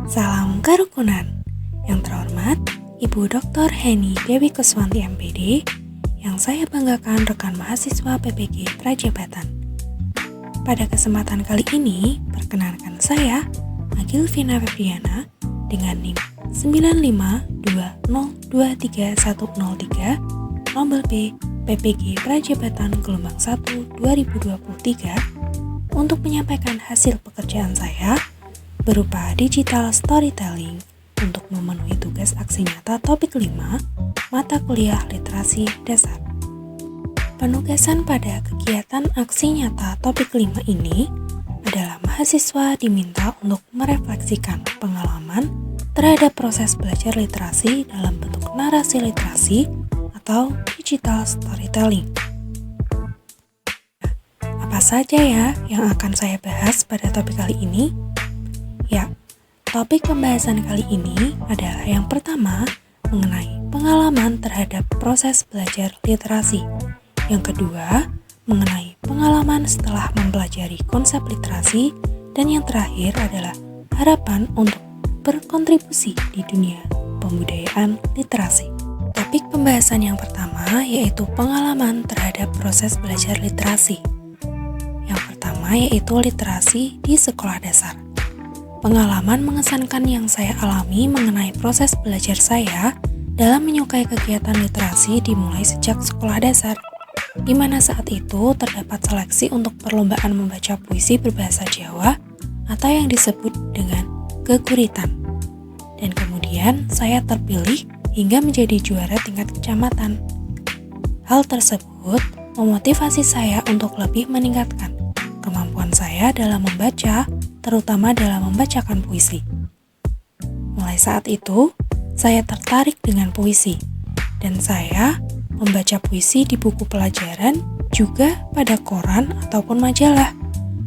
Salam kerukunan. Yang terhormat, Ibu Dr. Heni Dewi Kuswanti MPD, yang saya banggakan rekan mahasiswa PPG Prajabatan. Pada kesempatan kali ini, perkenalkan saya, Agilvina Febriana, dengan NIM 952023103, nomor B, PPG Prajabatan Gelombang 1 2023, untuk menyampaikan hasil pekerjaan saya berupa digital storytelling untuk memenuhi tugas aksi nyata topik 5 mata kuliah literasi dasar. Penugasan pada kegiatan aksi nyata topik 5 ini adalah mahasiswa diminta untuk merefleksikan pengalaman terhadap proses belajar literasi dalam bentuk narasi literasi atau digital storytelling. Apa saja ya yang akan saya bahas pada topik kali ini? Ya, topik pembahasan kali ini adalah yang pertama mengenai pengalaman terhadap proses belajar literasi. Yang kedua, mengenai pengalaman setelah mempelajari konsep literasi. Dan yang terakhir adalah harapan untuk berkontribusi di dunia pembudayaan literasi. Topik pembahasan yang pertama yaitu pengalaman terhadap proses belajar literasi. Yang pertama yaitu literasi di sekolah dasar. Pengalaman mengesankan yang saya alami mengenai proses belajar saya dalam menyukai kegiatan literasi dimulai sejak sekolah dasar, di mana saat itu terdapat seleksi untuk perlombaan membaca puisi berbahasa Jawa atau yang disebut dengan geguritan. Dan kemudian saya terpilih hingga menjadi juara tingkat kecamatan. Hal tersebut memotivasi saya untuk lebih meningkatkan kemampuan saya dalam membaca, terutama dalam membacakan puisi. Mulai saat itu, saya tertarik dengan puisi, dan saya membaca puisi di buku pelajaran juga pada koran ataupun majalah.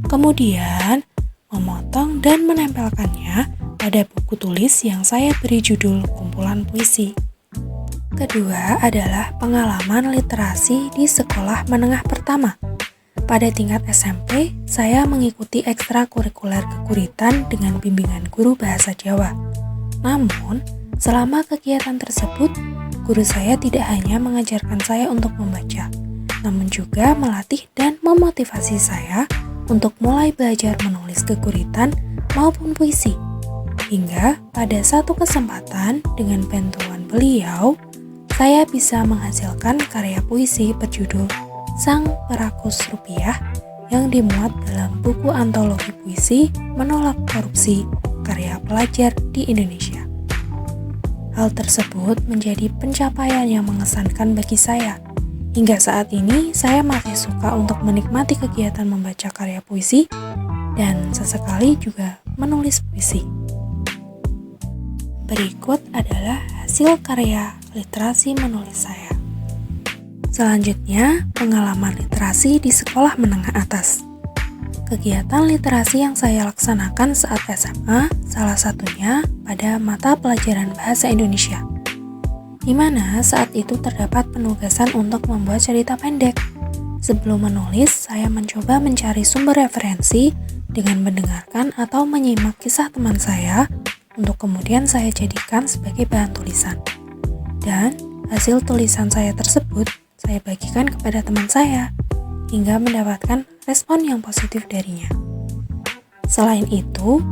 Kemudian, memotong dan menempelkannya pada buku tulis yang saya beri judul kumpulan puisi. Kedua adalah pengalaman literasi di sekolah menengah pertama. Pada tingkat SMP, saya mengikuti ekstrakurikuler keguritan dengan bimbingan guru bahasa Jawa. Namun, selama kegiatan tersebut, guru saya tidak hanya mengajarkan saya untuk membaca, namun juga melatih dan memotivasi saya untuk mulai belajar menulis keguritan maupun puisi. Hingga pada satu kesempatan dengan bantuan beliau, saya bisa menghasilkan karya puisi berjudul Sang Perakus Rupiah yang dimuat dalam buku antologi puisi Menolak Korupsi karya pelajar di Indonesia. Hal tersebut menjadi pencapaian yang mengesankan bagi saya. Hingga saat ini saya masih suka untuk menikmati kegiatan membaca karya puisi dan sesekali juga menulis puisi. Berikut adalah hasil karya literasi menulis saya. Selanjutnya, pengalaman literasi di sekolah menengah atas. Kegiatan literasi yang saya laksanakan saat SMA, salah satunya pada mata pelajaran Bahasa Indonesia, di mana saat itu terdapat penugasan untuk membuat cerita pendek. Sebelum menulis, saya mencoba mencari sumber referensi dengan mendengarkan atau menyimak kisah teman saya, untuk kemudian saya jadikan sebagai bahan tulisan. Dan hasil tulisan saya tersebut saya bagikan kepada teman saya, hingga mendapatkan respon yang positif darinya. Selain itu,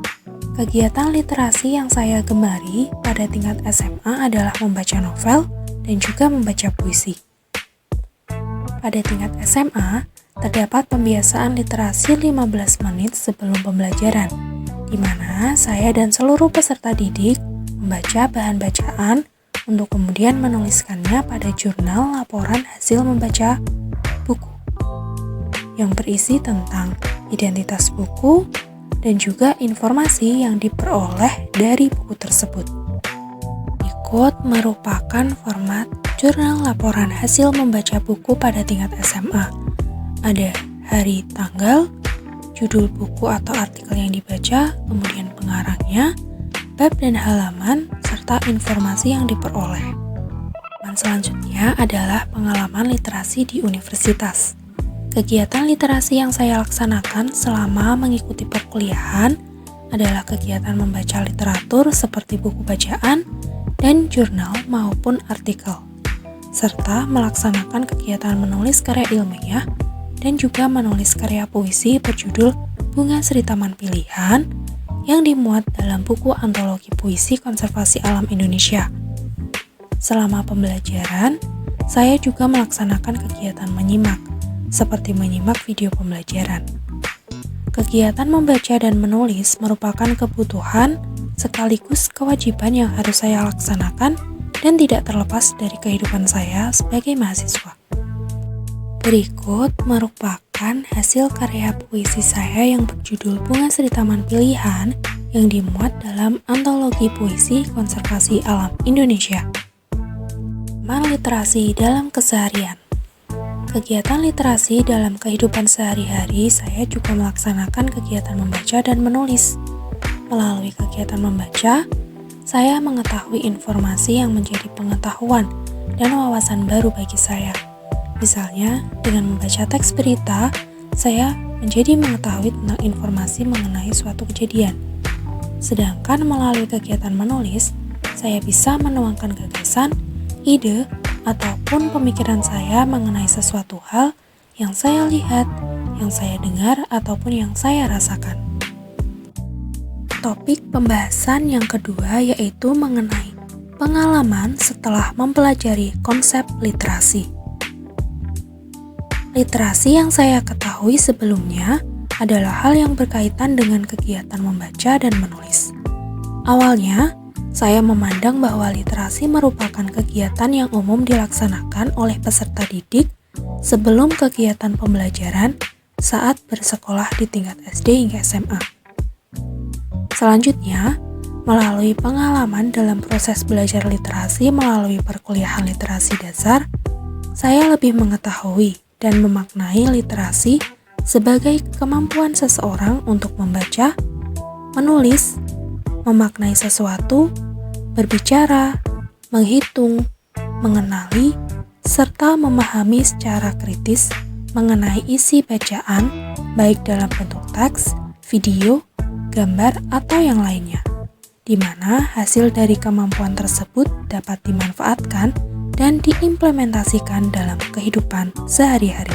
kegiatan literasi yang saya gemari pada tingkat SMA adalah membaca novel dan juga membaca puisi. Pada tingkat SMA, terdapat pembiasaan literasi 15 menit sebelum pembelajaran, di mana saya dan seluruh peserta didik membaca bahan bacaan untuk kemudian menuliskannya pada jurnal laporan hasil membaca buku yang berisi tentang identitas buku dan juga informasi yang diperoleh dari buku tersebut. Berikut merupakan format jurnal laporan hasil membaca buku pada tingkat SMA. Ada hari, tanggal, judul buku atau artikel yang dibaca, kemudian pengarangnya, bab dan halaman, serta informasi yang diperoleh. Dan selanjutnya adalah pengalaman literasi di universitas. Kegiatan literasi yang saya laksanakan selama mengikuti perkuliahan adalah kegiatan membaca literatur seperti buku bacaan dan jurnal maupun artikel, serta melaksanakan kegiatan menulis karya ilmiah dan juga menulis karya puisi berjudul Bunga Sri Taman Pilihan yang dimuat dalam buku antologi puisi konservasi alam Indonesia. Selama pembelajaran, saya juga melaksanakan kegiatan menyimak, seperti menyimak video pembelajaran. Kegiatan membaca dan menulis merupakan kebutuhan sekaligus kewajiban yang harus saya laksanakan dan tidak terlepas dari kehidupan saya sebagai mahasiswa. Berikut merupakan hasil karya puisi saya yang berjudul Bunga Sri Taman Pilihan yang dimuat dalam antologi puisi konservasi alam Indonesia. Literasi dalam keseharian. Kegiatan literasi dalam kehidupan sehari-hari, saya juga melaksanakan kegiatan membaca dan menulis. Melalui kegiatan membaca, saya mengetahui informasi yang menjadi pengetahuan dan wawasan baru bagi saya. Misalnya, dengan membaca teks berita, saya menjadi mengetahui tentang informasi mengenai suatu kejadian. Sedangkan melalui kegiatan menulis, saya bisa menuangkan gagasan, ide, ataupun pemikiran saya mengenai sesuatu hal yang saya lihat, yang saya dengar, ataupun yang saya rasakan. Topik pembahasan yang kedua yaitu mengenai pengalaman setelah mempelajari konsep literasi. Literasi yang saya ketahui sebelumnya adalah hal yang berkaitan dengan kegiatan membaca dan menulis. Awalnya, saya memandang bahwa literasi merupakan kegiatan yang umum dilaksanakan oleh peserta didik sebelum kegiatan pembelajaran saat bersekolah di tingkat SD hingga SMA. Selanjutnya, melalui pengalaman dalam proses belajar literasi melalui perkuliahan literasi dasar, saya lebih mengetahui dan memaknai literasi sebagai kemampuan seseorang untuk membaca, menulis, memaknai sesuatu, berbicara, menghitung, mengenali, serta memahami secara kritis mengenai isi bacaan, baik dalam bentuk teks, video, gambar, atau yang lainnya, di mana hasil dari kemampuan tersebut dapat dimanfaatkan dan diimplementasikan dalam kehidupan sehari-hari.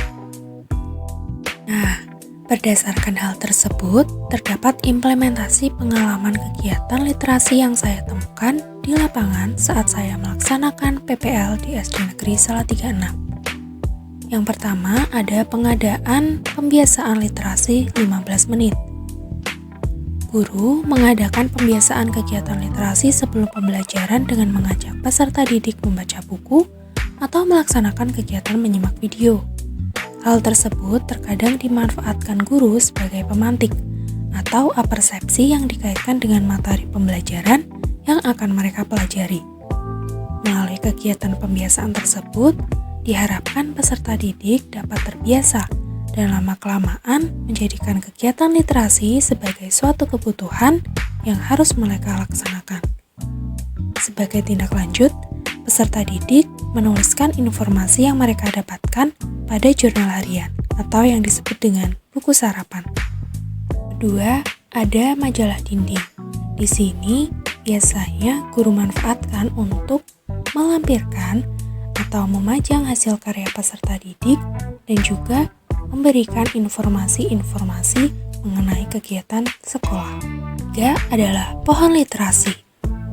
Nah, berdasarkan hal tersebut, terdapat implementasi pengalaman kegiatan literasi yang saya temukan di lapangan saat saya melaksanakan PPL di SD Negeri Salatiga 6. Yang pertama ada pengadaan pembiasaan literasi 15 menit. Guru mengadakan pembiasaan kegiatan literasi sebelum pembelajaran dengan mengajak peserta didik membaca buku atau melaksanakan kegiatan menyimak video. Hal tersebut terkadang dimanfaatkan guru sebagai pemantik atau apersepsi yang dikaitkan dengan materi pembelajaran yang akan mereka pelajari. Melalui kegiatan pembiasaan tersebut, diharapkan peserta didik dapat terbiasa dan lama-kelamaan menjadikan kegiatan literasi sebagai suatu kebutuhan yang harus mereka laksanakan. Sebagai tindak lanjut, peserta didik menuliskan informasi yang mereka dapatkan pada jurnal harian atau yang disebut dengan buku sarapan. Kedua, ada majalah dinding. Di sini biasanya guru manfaatkan untuk melampirkan atau memajang hasil karya peserta didik dan juga memberikan informasi-informasi mengenai kegiatan sekolah. Tiga adalah pohon literasi.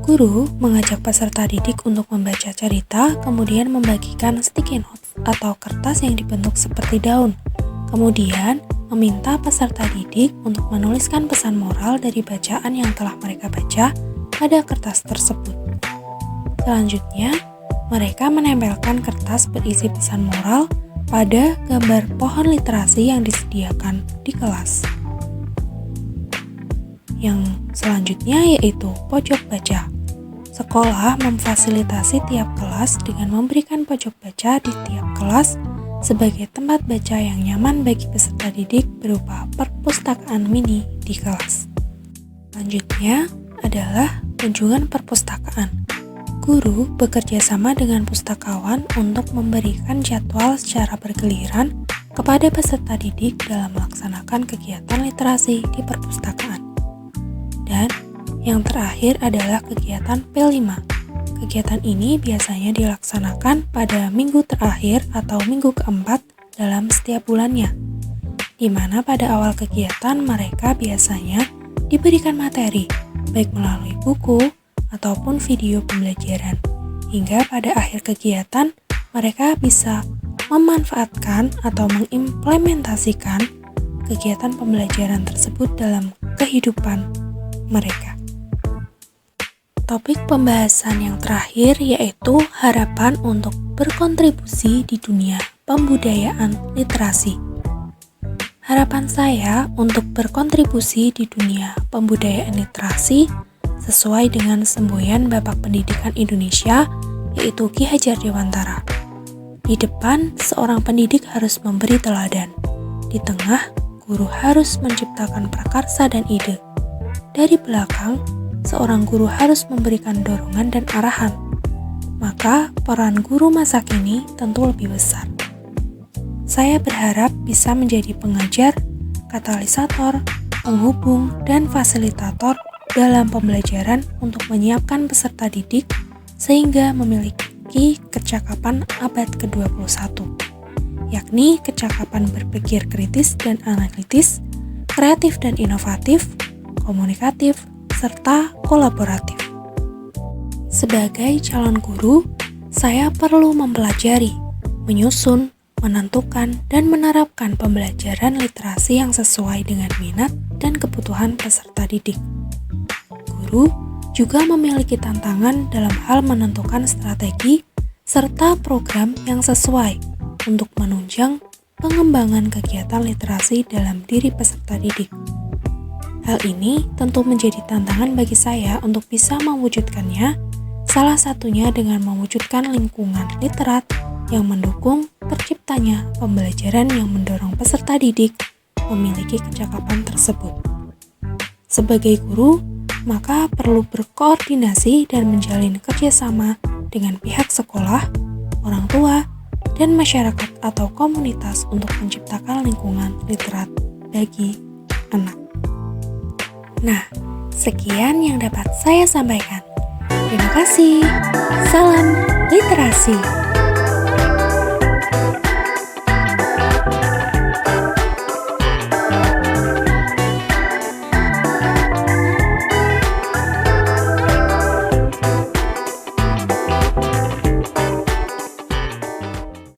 Guru mengajak peserta didik untuk membaca cerita, kemudian membagikan sticky notes atau kertas yang dibentuk seperti daun. Kemudian, meminta peserta didik untuk menuliskan pesan moral dari bacaan yang telah mereka baca pada kertas tersebut. Selanjutnya, mereka menempelkan kertas berisi pesan moral pada gambar pohon literasi yang disediakan di kelas. Yang selanjutnya yaitu pojok baca. Sekolah memfasilitasi tiap kelas dengan memberikan pojok baca di tiap kelas sebagai tempat baca yang nyaman bagi peserta didik berupa perpustakaan mini di kelas. Selanjutnya adalah kunjungan perpustakaan. Guru bekerja sama dengan pustakawan untuk memberikan jadwal secara bergiliran kepada peserta didik dalam melaksanakan kegiatan literasi di perpustakaan. Dan yang terakhir adalah kegiatan P5. Kegiatan ini biasanya dilaksanakan pada minggu terakhir atau minggu keempat dalam setiap bulannya, di mana pada awal kegiatan mereka biasanya diberikan materi, baik melalui buku ataupun video pembelajaran, hingga pada akhir kegiatan mereka bisa memanfaatkan atau mengimplementasikan kegiatan pembelajaran tersebut dalam kehidupan mereka. Topik pembahasan yang terakhir yaitu harapan untuk berkontribusi di dunia pembudayaan literasi. Harapan saya untuk berkontribusi di dunia pembudayaan literasi sesuai dengan semboyan Bapak Pendidikan Indonesia, yaitu Ki Hajar Dewantara. Di depan, seorang pendidik harus memberi teladan. Di tengah, guru harus menciptakan prakarsa dan ide. Dari belakang, seorang guru harus memberikan dorongan dan arahan. Maka, peran guru masa kini tentu lebih besar. Saya berharap bisa menjadi pengajar, katalisator, penghubung, dan fasilitator dalam pembelajaran untuk menyiapkan peserta didik sehingga memiliki kecakapan abad ke-21, yakni kecakapan berpikir kritis dan analitis, kreatif dan inovatif, komunikatif, serta kolaboratif. Sebagai calon guru, saya perlu mempelajari, menyusun, menentukan, dan menerapkan pembelajaran literasi yang sesuai dengan minat dan kebutuhan peserta didik. Guru juga memiliki tantangan dalam hal menentukan strategi serta program yang sesuai untuk menunjang pengembangan kegiatan literasi dalam diri peserta didik. Hal ini tentu menjadi tantangan bagi saya untuk bisa mewujudkannya, salah satunya dengan mewujudkan lingkungan literat yang mendukung terciptanya pembelajaran yang mendorong peserta didik memiliki kecakapan tersebut. Sebagai guru, maka perlu berkoordinasi dan menjalin kerjasama dengan pihak sekolah, orang tua, dan masyarakat atau komunitas untuk menciptakan lingkungan literat bagi anak. Nah, sekian yang dapat saya sampaikan. Terima kasih. Salam literasi.